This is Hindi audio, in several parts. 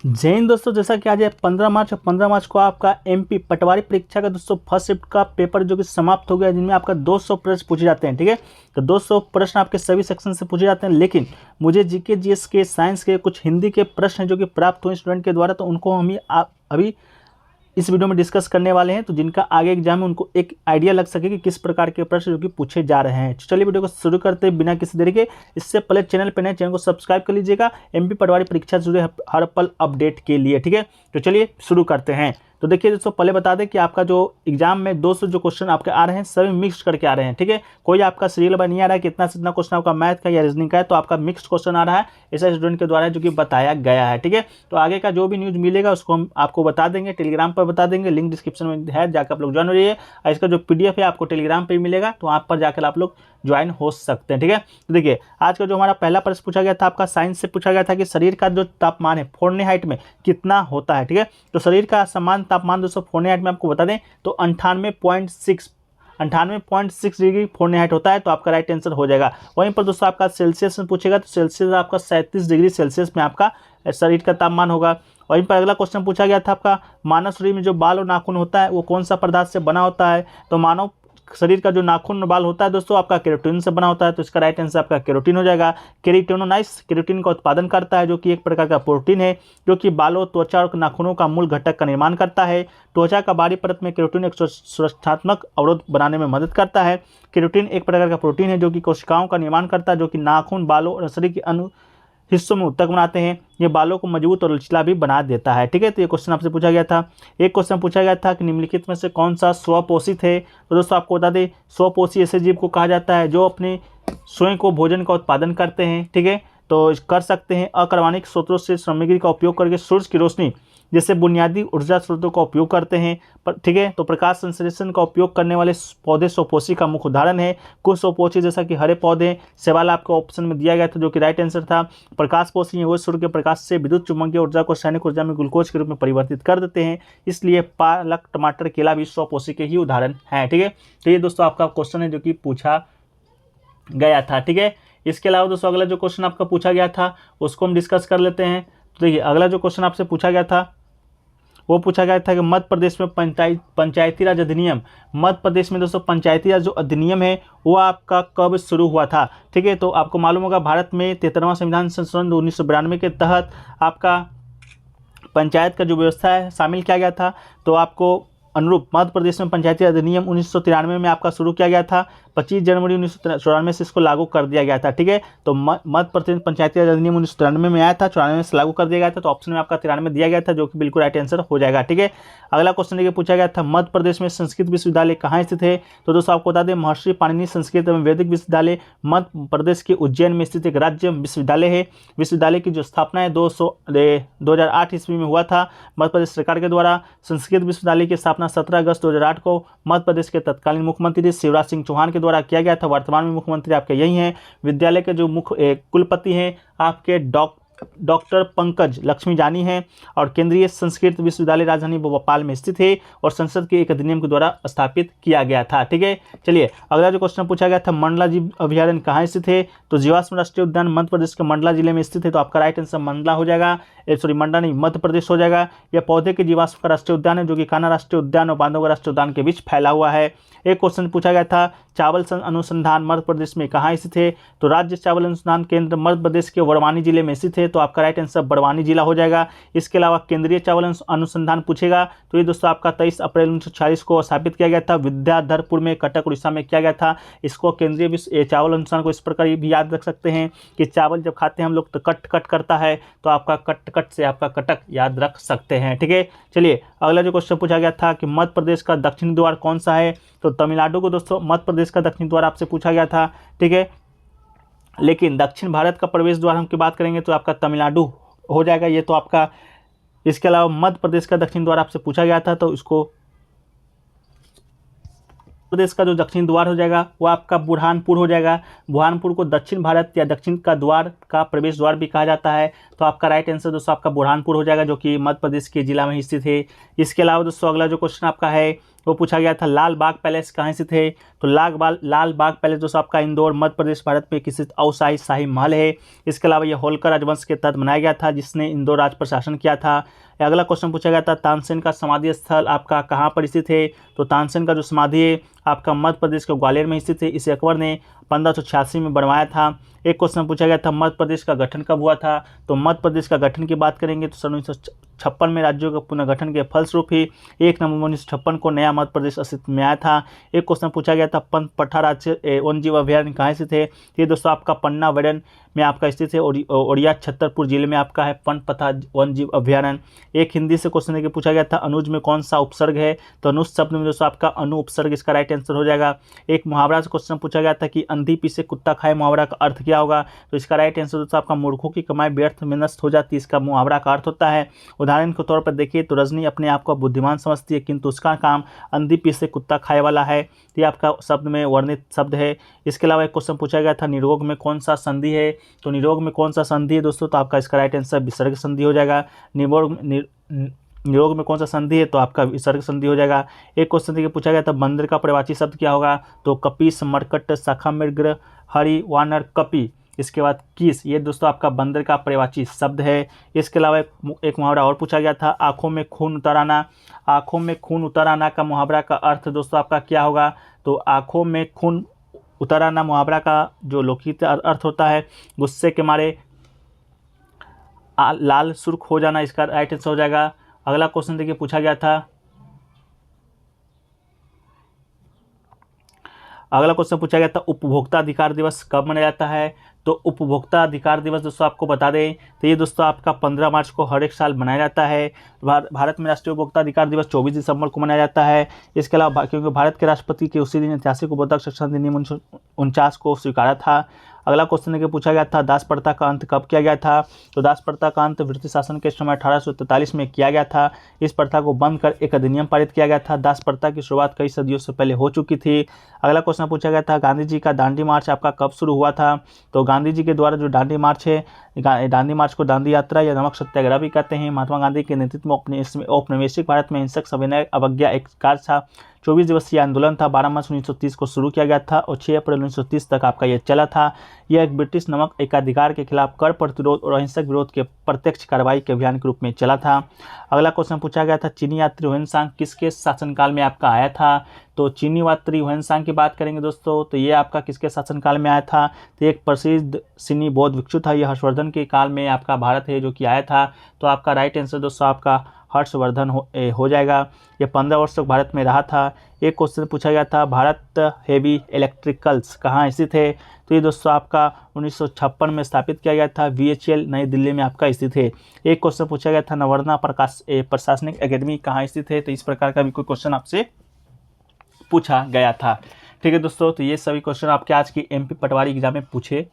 जय हिंद दोस्तों। जैसा कि आज है 15 मार्च और 15 मार्च को आपका एमपी पटवारी परीक्षा का दोस्तों फर्स्ट शिफ्ट का पेपर जो कि समाप्त हो गया, जिनमें आपका 200 प्रश्न पूछे जाते हैं। ठीक है, तो 200 प्रश्न आपके सभी सेक्शन से पूछे जाते हैं, लेकिन मुझे जीके जीएस के साइंस के कुछ हिंदी के प्रश्न हैं जो कि प्राप्त हुए स्टूडेंट के द्वारा, तो उनको हम अभी इस वीडियो में डिस्कस करने वाले हैं, तो जिनका आगे एग्जाम है उनको एक आइडिया लग सके कि किस प्रकार के प्रश्न जो कि पूछे जा रहे हैं। चलिए वीडियो को शुरू करते हैं बिना किसी देरी के। इससे पहले चैनल पर नए, चैनल को सब्सक्राइब कर लीजिएगा एमपी पटवारी परीक्षा से जुड़े हर पल अपडेट के लिए। ठीक है, तो चलिए शुरू करते हैं। तो देखिए दोस्तों, पहले बता दें कि आपका जो एग्जाम में 200 जो क्वेश्चन आपके आ रहे हैं सभी मिक्स करके आ रहे हैं। ठीक है, कोई आपका सीरियल बाय नहीं आ रहा है कि इतना से इतना क्वेश्चन आपका मैथ का या रीजनिंग का है, तो आपका मिक्स्ड क्वेश्चन आ रहा है ऐसा स्टूडेंट के द्वारा जो कि बताया गया है। ठीक है, तो आगे का जो भी न्यूज़ मिलेगा उसको हम आपको बता देंगे, टेलीग्राम पर बता देंगे, लिंक डिस्क्रिप्शन में है, जाकर आप लोग ज्वाइन हो जाइए। और इसका जो पीडीएफ है आपको टेलीग्राम पर ही मिलेगा, तो वहाँ पर जाकर आप लोग ज्वाइन हो सकते हैं। ठीक है, तो देखिए आज का जो हमारा पहला प्रश्न पूछा गया था, आपका साइंस से पूछा गया था कि शरीर का जो तापमान है फ़ारेनहाइट में कितना होता है। ठीक है, तो शरीर का सामान्य तापमान दोस्तों फ़ारेनहाइट में आपको बता दें तो 98.6 डिग्री फ़ारेनहाइट होता है, तो आपका राइट आंसर हो जाएगा। वहीं पर दोस्तों आपका सेल्सियस में पूछेगा तो सेल्सियस आपका 37 डिग्री सेल्सियस में आपका शरीर का तापमान होगा। वहीं पर अगला क्वेश्चन पूछा गया था आपका मानव शरीर में जो बाल और नाखून होता है वो कौन सा पदार्थ से बना होता है, तो मानव शरीर का जो नाखून और बाल होता है दोस्तों आपका केराटिन से बना होता है, तो इसका राइट आंसर आपका केराटिन हो जाएगा। केराटिनोसाइट्स केराटिन का उत्पादन करता है, जो कि एक प्रकार का प्रोटीन है जो कि बालों, त्वचा और नाखूनों का मूल घटक का निर्माण करता है। त्वचा का बाहरी परत में केराटिन एक सुरक्षात्मक अवरोध बनाने में मदद करता है। केराटिन एक प्रकार का प्रोटीन है जो कि कोशिकाओं का निर्माण करता है, जो कि नाखून, बालों और शरीर के अन्य हिस्सों में उत्तक बनाते हैं। ये बालों को मजबूत और लचीला भी बना देता है। ठीक है, तो ये क्वेश्चन आपसे पूछा गया था। एक क्वेश्चन पूछा गया था कि निम्नलिखित में से कौन सा स्वपोषित है, तो दोस्तों आपको बता दें स्वपोषी ऐसे जीव को कहा जाता है जो अपने स्वयं को भोजन का उत्पादन करते हैं। ठीक है, तो कर सकते हैं अकार्बनिक स्रोतों से सामग्री का उपयोग करके सूरज की रोशनी जैसे बुनियादी ऊर्जा स्रोतों का उपयोग करते हैं। ठीक है, तो प्रकाश संश्लेषण का उपयोग करने वाले पौधे स्वपोषी का मुख्य उदाहरण है। कुछ स्वपोषी जैसा कि हरे पौधे, सवाल आपको ऑप्शन में दिया गया था जो कि राइट आंसर था। प्रकाशपोषी है वो सूर्य के प्रकाश से विद्युत चुम्बकीय ऊर्जा को रासायनिक ऊर्जा में ग्लूकोज के रूप में परिवर्तित कर देते हैं, इसलिए पालक, टमाटर, केला भी स्वपोषी के ही उदाहरण हैं। ठीक है, तो ये दोस्तों आपका क्वेश्चन है जो कि पूछा गया था। ठीक है, इसके अलावा दोस्तों अगला जो क्वेश्चन आपका पूछा गया था उसको हम डिस्कस कर लेते हैं। तो देखिए अगला जो क्वेश्चन आपसे पूछा गया था वो पूछा गया था कि मध्य प्रदेश में पंचायती राज अधिनियम, मध्य प्रदेश में दोस्तों पंचायती राज जो अधिनियम है वो आपका कब शुरू हुआ था। ठीक है, तो आपको मालूम होगा भारत में 73वां संविधान संशोधन 1992 के तहत आपका पंचायत का जो व्यवस्था है शामिल किया गया था। तो आपको अनुरूप मध्य प्रदेश में पंचायती अधिनियम 1993 में आपका शुरू किया गया था। 25 जनवरी 1994 से इसको लागू कर दिया गया था। ठीक है, तो मध्य प्रदेश पंचायती राज अधिनियम 1993 में आया था, 94 से लागू कर दिया गया था, तो ऑप्शन में आपका 93 दिया गया था जो कि बिल्कुल राइट आंसर हो जाएगा। ठीक है, अगला क्वेश्चन देखिए पूछा गया था मध्य प्रदेश में संस्कृत विश्वविद्यालय कहाँ स्थित है, तो दोस्तों आपको बता दें महर्षि पाणिनि संस्कृत एवं वैदिक विश्वविद्यालय मध्य प्रदेश के उज्जैन में स्थित एक राज्य विश्वविद्यालय है। विश्वविद्यालय की जो स्थापना है 2008 ईस्वी में हुआ था मध्य प्रदेश सरकार के द्वारा। संस्कृत विश्वविद्यालय की स्थापना 17 अगस्त 2008 को मध्य प्रदेश के तत्कालीन मुख्यमंत्री शिवराज सिंह चौहान के द्वारा किया गया था। वर्तमान में मुख्यमंत्री आपके यही हैं। विद्यालय के जो मुख्य कुलपति हैं आपके डॉक्टर पंकज लक्ष्मी जानी हैं, और केंद्रीय संस्कृत विश्वविद्यालय राजधानी भोपाल में स्थित है और संसद के एक अधिनियम के द्वारा स्थापित किया गया था। ठीक है, चलिए अगला जो क्वेश्चन पूछा गया था मंडला जीव अभ्यारण्य कहाँ स्थित है, तो जीवाश्म राष्ट्रीय उद्यान मध्य प्रदेश के मंडला जिले में स्थित है, तो आपका राइट आंसर मंडला हो जाएगा। मंडला नहीं, मध्य प्रदेश हो जाएगा। यह पौधे के जीवाश्म का राष्ट्रीय उद्यान है जो कि कान्हा राष्ट्रीय उद्यान और बांधवगढ़ राष्ट्रीय उद्यान के बीच फैला हुआ है। एक क्वेश्चन पूछा गया था चावल अनुसंधान मध्य प्रदेश में कहाँ स्थित है, तो राज्य चावल अनुसंधान केंद्र मध्य प्रदेश के बड़वानी जिले में स्थित है, तो आपका राइट आंसर बड़वानी जिला हो जाएगा। इसके अलावा केंद्रीय चावल अनुसंधान पूछेगा तो ये दोस्तों आपका 23 अप्रैल 1946 को स्थापित किया गया था विद्याधरपुर में, कटक उड़ीसा में किया गया था। इसको केंद्रीय चावल अनुसंधान को इस प्रकार भी याद रख सकते हैं कि चावल जब खाते हैं हम लोग तो कट कट करता है, तो आपका कट कट से आपका कटक याद रख सकते हैं। ठीक है, चलिए अगला जो क्वेश्चन पूछा गया था कि मध्य प्रदेश का दक्षिणी द्वार कौन सा है, तो तमिलनाडु को दोस्तों मध्य प्रदेश का दक्षिणी द्वार आपसे पूछा गया था। ठीक है, लेकिन दक्षिण भारत का प्रवेश द्वार हम की बात करेंगे तो आपका तमिलनाडु हो जाएगा ये तो आपका। इसके अलावा मध्य प्रदेश का दक्षिण द्वार आपसे पूछा गया था, तो इसको प्रदेश का जो दक्षिण द्वार हो जाएगा वो आपका बुरहानपुर हो जाएगा। बुरहानपुर को दक्षिण भारत या दक्षिण का द्वार का प्रवेश द्वार भी कहा जाता है, तो आपका राइट आंसर दोस्तों आपका बुरहानपुर हो जाएगा जो कि मध्य प्रदेश के जिला में स्थित है। इसके अलावा दोस्तों अगला जो क्वेश्चन आपका है वो पूछा गया था। लाल बाग पैलेस कहाँ स्थित है? तो लाल बाग पैलेस दोस्तों आपका इंदौर मध्य प्रदेश भारत में स्थित अवसाही शाही महल है। इसके अलावा ये होलकर राजवंश के तहत बनाया गया था, जिसने इंदौर राज्य पर शासन किया था। अगला क्वेश्चन पूछा गया था, तानसेन का समाधि स्थल आपका कहाँ पर स्थित है? तो तानसेन का जो समाधि है आपका मध्य प्रदेश के ग्वालियर में स्थित है। इसे अकबर ने 1586 में बनवाया था। एक क्वेश्चन पूछा गया था, मध्य प्रदेश का गठन कब हुआ था? तो मध्य प्रदेश का गठन की बात करेंगे तो सन 1956 में राज्यों के पुनर्गठन के फलस्वरूप ही 1 नवंबर 1956 को नया मध्य प्रदेश अस्तित्व में आया था। एक क्वेश्चन पूछा गया था, पंत पट्टा राज्य वन्यजीव अभयारण्य कहाँ स्थित है? ये दोस्तों आपका पन्ना वेडन में आपका स्थित है। ओडिया छतरपुर जिले में आपका है पंत पट्टा वन्यजीव अभयारण्य। एक हिंदी से क्वेश्चन लेके पूछा गया था, अनुज में कौन सा उपसर्ग है? तो अनुज शब्द में दोस्तों आपका अनु उपसर्ग इसका राइट आंसर हो जाएगा। एक मुहावरा से क्वेश्चन पूछा गया था कि अंधी पीछे कुत्ता खाए मुहावरा का अर्थ क्या होगा? तो इसका राइट आंसर दोस्तों आपका मूर्खों की कमाई व्यर्थ में नष्ट हो जाती है, इसका मुहावरा का अर्थ होता है। उदाहरण के तौर पर देखिए तो रजनी अपने आप को बुद्धिमान समझती है, किंतु उसका काम अंधी पीछे कुत्ता खाए वाला है। ये आपका शब्द में वर्णित शब्द है। इसके अलावा एक क्वेश्चन पूछा गया था, निरोग में कौन सा संधि है? तो निरोग में कौन सा संधि है दोस्तों? तो आपका इसका राइट आंसर विसर्ग संधि हो जाएगा। निरोग में कौन सा संधि है? तो आपका विसर्ग संधि हो जाएगा। एक क्वेश्चन देखिए पूछा गया था, बंदर का पर्यायवाची शब्द क्या होगा? तो कपीस, मरकट, शाखा मृग, हरि, वानर, कपि, इसके बाद किस, ये दोस्तों आपका बंदर का पर्यायवाची शब्द है। इसके अलावा एक मुहावरा और पूछा गया था, आंखों में खून उतर आना। आंखों में खून उतर आना का मुहावरा का अर्थ दोस्तों आपका क्या होगा? तो आंखों में खून उतर आना मुहावरा का जो लौकिक अर्थ होता है, गुस्से के मारे लाल सुर्ख हो जाना, इसका राइट आंसर हो जाएगा। अगला क्वेश्चन देखिए पूछा गया था, अगला क्वेश्चन पूछा गया था, उपभोक्ता अधिकार दिवस कब मनाया जाता है? तो उपभोक्ता अधिकार दिवस दोस्तों आपको बता दें तो ये दोस्तों आपका 15 मार्च को हर एक साल मनाया जाता है। भारत में राष्ट्रीय उपभोक्ता अधिकार दिवस 24 दिसंबर को मनाया जाता है। इसके अलावा क्योंकि भारत के राष्ट्रपति के उसी दिन ऐतिहासिक उपभोक्ता संरक्षण अधिनियम 1949 को स्वीकारा था। अगला क्वेश्चन के पूछा गया था, दास प्रथा का अंत कब किया गया था? तो दास प्रथा का अंत ब्रिटिश शासन के समय 1843 में किया गया था। इस प्रथा को बंद कर एक अधिनियम पारित किया गया था। दास प्रथा की शुरुआत कई सदियों से पहले हो चुकी थी। अगला क्वेश्चन पूछा गया था, गांधी जी का दांडी मार्च आपका कब शुरू हुआ था? तो गांधी जी के द्वारा जो दांडी मार्च है, दांडी मार्च को दांडी यात्रा या नमक सत्याग्रह भी कहते हैं। महात्मा गांधी के नेतृत्व में औपनिवेशिक भारत में हिंसक सविनय अवज्ञा एक कार्य था। 24 दिवसीय आंदोलन था। 12 मार्च 1930 को शुरू किया गया था और 6 अप्रैल 1930 तक आपका यह चला था। यह एक ब्रिटिश नमक एकाधिकार के खिलाफ कर प्रतिरोध और अहिंसक विरोध के प्रत्यक्ष कार्रवाई के अभियान के रूप में चला था। अगला क्वेश्चन पूछा गया था, चीनी यात्री ह्वेनसांग किसके शासनकाल में आपका आया था? तो चीनी यात्री ह्वेनसांग की बात करेंगे दोस्तों तो ये आपका किसके शासनकाल में आया था? तो एक प्रसिद्ध चीनी बौद्ध भिक्षु था। यह हर्षवर्धन के काल में आपका भारत है जो कि आया था। तो आपका राइट आंसर दोस्तों आपका हर्षवर्धन हो जाएगा। ये 15 वर्ष तक भारत में रहा था। एक क्वेश्चन पूछा गया था, भारत हेवी इलेक्ट्रिकल्स कहाँ स्थित है? तो ये दोस्तों आपका 1956 में स्थापित किया गया था। VHL नई दिल्ली में आपका स्थित है। एक क्वेश्चन पूछा गया था, नवर्ना प्रशासनिक अकेडमी कहाँ स्थित है? तो इस प्रकार का भी कोई क्वेश्चन आपसे पूछा गया था। ठीक है दोस्तों, तो ये सभी क्वेश्चन आपके आज की MP पटवारी एग्जाम में पूछे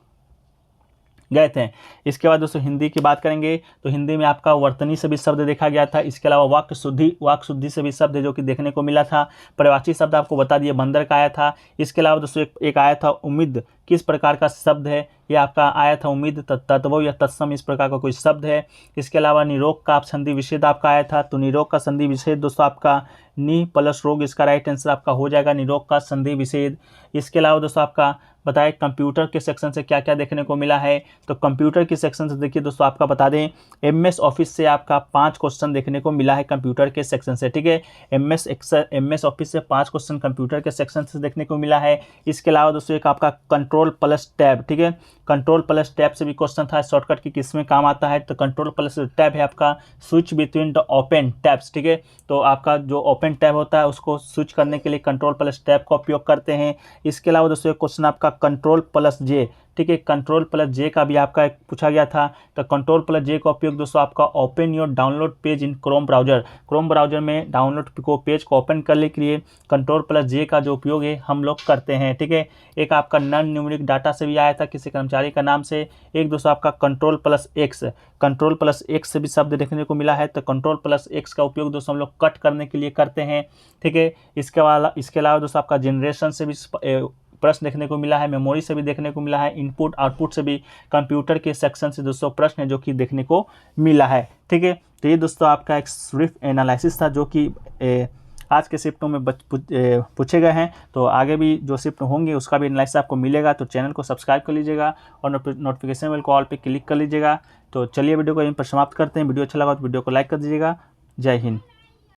गए थे। इसके बाद दोस्तों हिंदी की बात करेंगे तो हिंदी में आपका वर्तनी से भी शब्द देखा गया था। इसके अलावा वाक्य शुद्धि से भी शब्द जो कि देखने को मिला था। पर्यायवाची शब्द आपको बता दिए बंदर का आया था। इसके अलावा दोस्तों एक आया था उम्मीद, किस प्रकार का शब्द है? ये आपका आया था उम्मीद, तत्व या तत्सम इस प्रकार का कोई शब्द है। इसके अलावा निरोग का संधि विच्छेद आपका आया था। तो निरोग का संधि विच्छेद दोस्तों आपका नि प्लस रोग, इसका राइट आंसर आपका हो जाएगा निरोग का संधि विच्छेद। इसके अलावा दोस्तों आपका बताएं कंप्यूटर के सेक्शन से क्या क्या देखने को मिला है? तो कंप्यूटर के सेक्शन से देखिए दोस्तों आपका बता दें MS ऑफिस से आपका 5 क्वेश्चन देखने को मिला है कंप्यूटर के सेक्शन से। ठीक है, MS ऑफिस से 5 क्वेश्चन कंप्यूटर के सेक्शन से देखने को मिला है। इसके अलावा दोस्तों एक आपका कंट्रोल प्लस टैब, ठीक है, कंट्रोल प्लस टैब से भी क्वेश्चन था। शॉर्टकट की किस में काम आता है? तो कंट्रोल प्लस टैब है आपका switch between the open tabs. ठीक है, तो आपका जो ओपन टैब होता है उसको स्विच करने के लिए कंट्रोल प्लस टैब का उपयोग करते हैं। इसके अलावा दोस्तों एक क्वेश्चन आपका कंट्रोल प्लस जे, ठीक है, कंट्रोल प्लस जे का भी आपका एक पूछा गया था। तो कंट्रोल प्लस जे का उपयोग दोस्तों आपका open your download page in Chrome browser में डाउनलोड को पेज को ओपन करने के लिए कंट्रोल प्लस जे का जो उपयोग है हम लोग करते हैं। ठीक है, एक आपका नॉन न्यूमेरिक डाटा से भी आया था किसी कर्मचारी का नाम से। एक दोस्तों आपका कंट्रोल प्लस एक्स से भी शब्द देखने को मिला है। तो कंट्रोल प्लस एक्स का उपयोग दोस्तों हम लोग कट करने के लिए करते हैं। ठीक है, इसके अलावा दोस्तों आपका जनरेशन से भी प्रश्न देखने को मिला है। मेमोरी से भी देखने को मिला है। इनपुट आउटपुट से भी कंप्यूटर के सेक्शन से दोस्तों प्रश्न है जो कि देखने को मिला है। ठीक है, तो ये दोस्तों आपका एक स्विफ्ट एनालिसिस था जो कि आज के शिफ्टों में पूछे गए हैं। तो आगे भी जो शिफ्ट होंगे उसका भी एनालिसिस आपको मिलेगा। तो चैनल को सब्सक्राइब कर लीजिएगा और नोटिफिकेशन बेल को ऑल पे क्लिक कर लीजिएगा। तो चलिए वीडियो को यहीं पर समाप्त करते हैं। वीडियो अच्छा लगा तो वीडियो को लाइक कर दीजिएगा। जय हिंद।